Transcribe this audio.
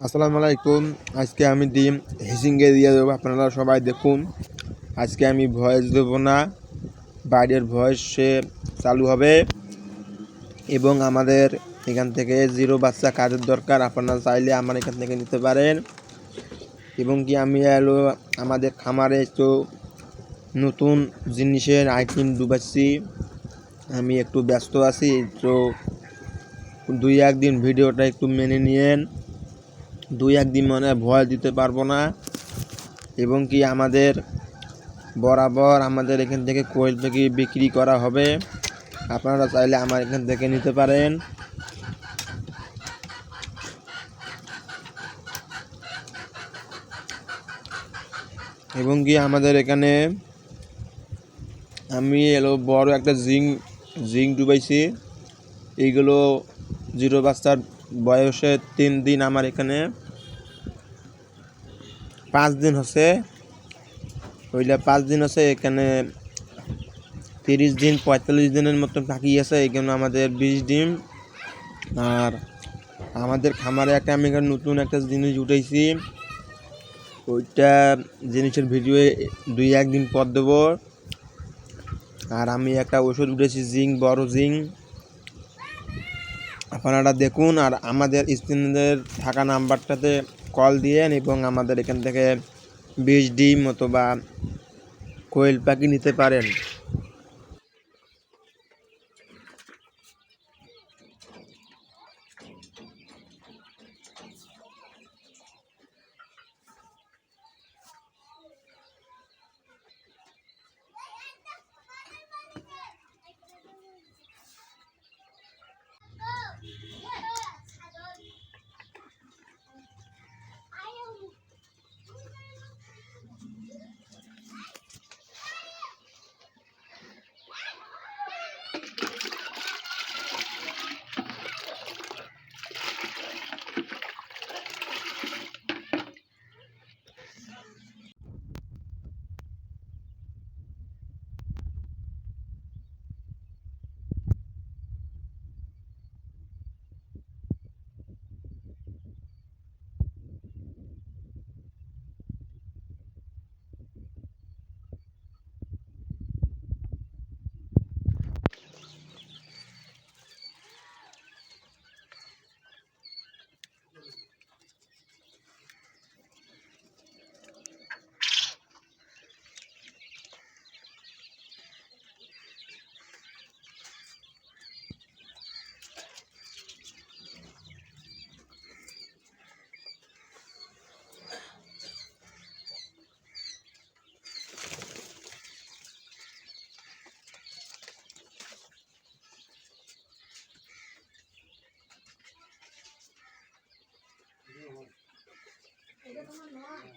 আসসালামু আলাইকুম। আজকে আমি ডিম হেসিংয়ে দিয়ে দেবো, আপনারা সবাই দেখুন। আজকে আমি ভয়েস দেবো না, বাইরের ভয়েসে চালু হবে এবং আমাদের এখান থেকে জিরো বাচ্চা কাজের দরকার, আপনারা চাইলে আমার এখান থেকে নিতে পারেন। এবং কি আমি এলো আমাদের খামারে তো নতুন জিনিসের আইটেম ডুবাচ্ছি, আমি একটু ব্যস্ত আছি, তো 2-1 দিন ভিডিওটা একটু মেনে নিয়েন। 2-1 দিন মানে ভয় দিতে পারবো না। এবং কি আমাদের বরাবর আমাদের এখান থেকে কোয়েল পাখি বিক্রি করা হবে, আপনারা চাইলে আমার এখান থেকে নিতে পারেন। এবং কি আমাদের এখানে আমি বড় একটা জিঙ্ক ডুবাইছি। এইগুলো জিরো বাচ্চার বয়সে 3 দিন, আমার এখানে 5 দিন হচ্ছে, ওইটা 5 দিন হচ্ছে। এখানে 30 দিন 45 দিনের মতো বাকি আছে, এখানে আমাদের 20 ডিম। আর আমাদের খামারে আমি নতুন একটা জিনিস উঠাইছি, ওইটা জিনিসের ভিডিও 2-1 দিন পর দেবো। আর আমি একটা ওষুধ উঠেছি বড় জিঙ্ক, আপনারা দেখুন। আর আমাদের স্ক্রিনের থাকা নাম্বারটাতে কল দিয়েন এবং আমাদের এখান থেকে 20 ডিম অথবা কোয়েল পাখি নিতে পারেন। এটা তোমার নয়।